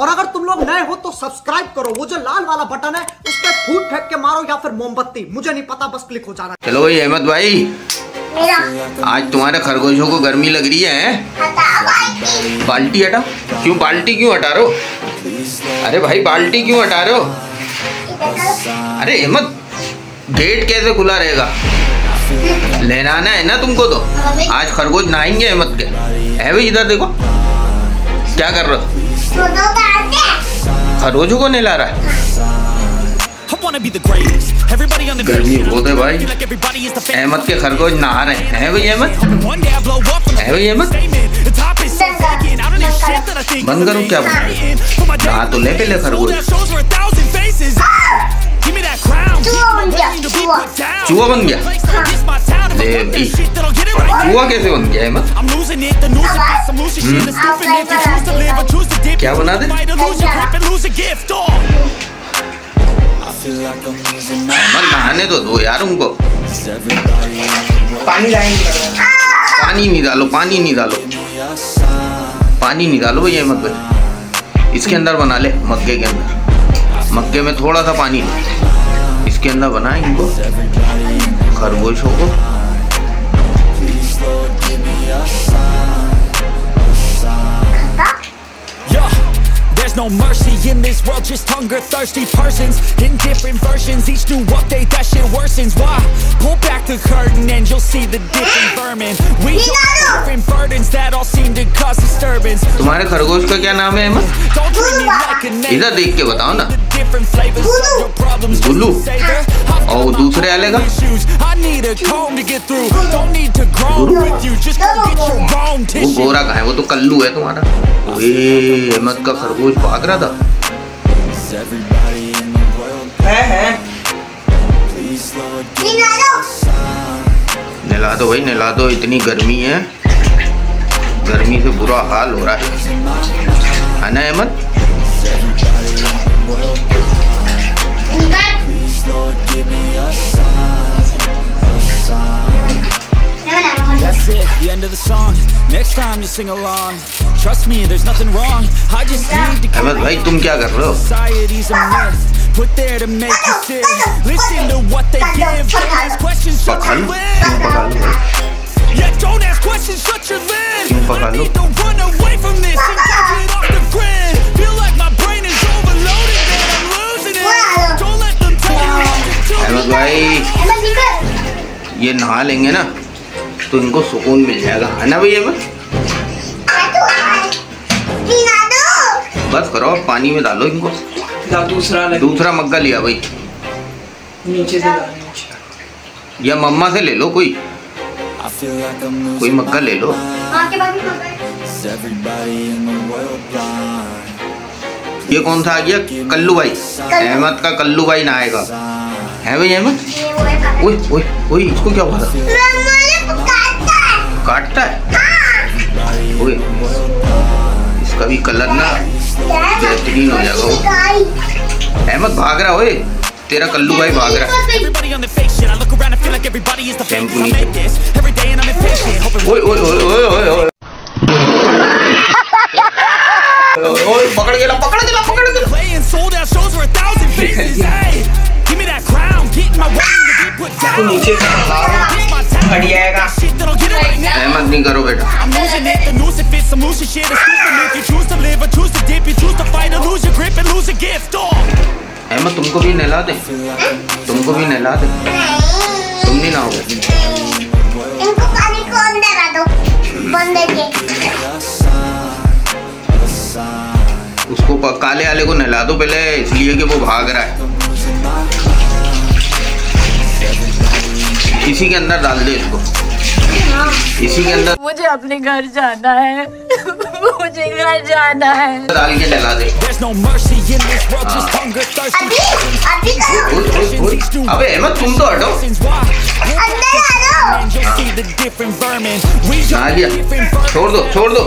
और अगर तुम लोग नए हो तो सब्सक्राइब करो, वो जो लाल वाला बटन है उस पर फूट फेंक के मारो या फिर मोमबत्ती, मुझे नहीं पता, बस क्लिक हो जाना। चलो भाई अहमद भाई, आज तुम्हारे खरगोशों को गर्मी लग रही है। बाल्टी हटा। क्यों बाल्टी क्यों हटा रहे हो? अरे भाई बाल्टी क्यों हटा रहे हो? अरे अहमद गेट कैसे खुला रहेगा? नहलाना है ना तुमको, तो आज खरगोश नहाएंगे अहमद के। है भाई इधर देखो क्या कर रहे हो? खरगोशों को नहला रहा है। गर्मी बहुत है भाई। अहमद के खरगोश नहा रहे हैं भाई। अहमद है भाई। अहमद बंद करूँ क्या? नहा तो ले पहले खरगोश। चूहा बन गया? चूहा कैसे बन गया अहमद? क्या बना दे? अहमद नहाने तो दो यार उनको। पानी लाएंगे। पानी नहीं डालो, पानी नहीं डालो, पानी नहीं डालो भाई अहमद भाई। इसके अंदर बना ले, मग्गे के अंदर। मग्गे में थोड़ा सा पानी इसके अंदर बना इनको खरगोशों को। No mercy in this world, just hunger thirsty persons in different versions, each new update that shit worsens. Why? Pull back the curtain and you'll see the different vermin. We all have different burdens that all seem to cause disturbance. तुम्हारे खरगोश का क्या नाम है अहमद? इधर देख के बताओ ना। गुल्लू। और दूसरे वाले का? वो गोरा का है, वो तो कल्लू है तुम्हारा। अहमद का खरगोश भाग रहा था। नहला दो भाई, नहला दो, इतनी गर्मी है, गर्मी से बुरा हाल हो रहा है ना Ahmad? That's it, the end of the song. Next time you sing along. Trust me, there's nothing wrong. I just need to. Ahmad भाई तुम क्या कर रहे हो? Society's a myth put there to make you sit. Listen to what they give. Don't ask questions, shut your lid. Yeah, don't ask questions, shut your lid. I need to run away from this and get off the grid. Feel like my brain is overloaded and I'm losing it. Don't let them tell you what to do. Ahmad भाई ये नहा लेंगे ना तो इनको सुकून मिल जाएगा, है ना भाई अहमद? बस करो, पानी में डालो इनको। दूसरा मग्गा लिया भाई, नीचे से या मम्मा से ले लो, कोई मग्गा ले लो। ये कौन सा आ गया? कल्लू भाई। अहमद का कल्लू भाई नहाएगा, है भाई अहमद? ओए ओए ओए, इसको क्या हुआ था? काटता है? ओए इसका भी कलर ना बेहतरीन हो जाएगा वो। अहमद भाग रहा, ओए तेरा कल्लू भाई भाग रहा है। शैम्पू नीचे। ओए ओए ओए ओए ओए ओए ओए, पकड़ गया, पकड़ गया, पकड़ गया। नीचे हट जाएगा। अहमद नहीं करो बेटा। अहमद तुमको भी नहला दे, तुमको भी नहला दे। तुम नहीं नहाओगे? इनको पानी को अंदर आ दो, बंद के। उसको काले वाले को नहला दो पहले, इसलिए कि वो भाग रहा है। इसी के अंदर डाल दे इसको, इसी के अंदर। मुझे अपने घर जाना है, मुझे घर जाना है। डाल के नहला दे। अबे अहमद तुम तो हटो। आ गया, छोड़ दो छोड़ दो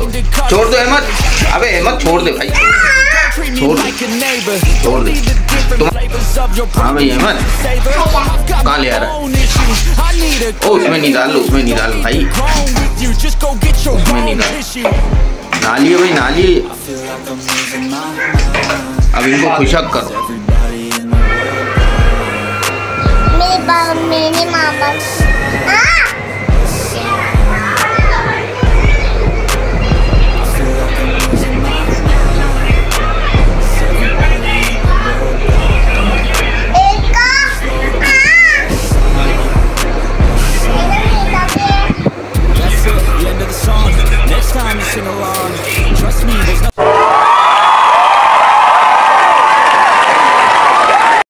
छोड़ दो अहमद। अबे अहमद छोड़ दे भाई, छोड़ दे तुम। हाँ भाई अहमद कहाँ ले आ रहा है? ओ उसमें नहीं डाल, उसमें नहीं डाल भाई, उसमें नहीं डाल। नालिए भाई नालिए। अब इनको खुशक करो। मेरे मामा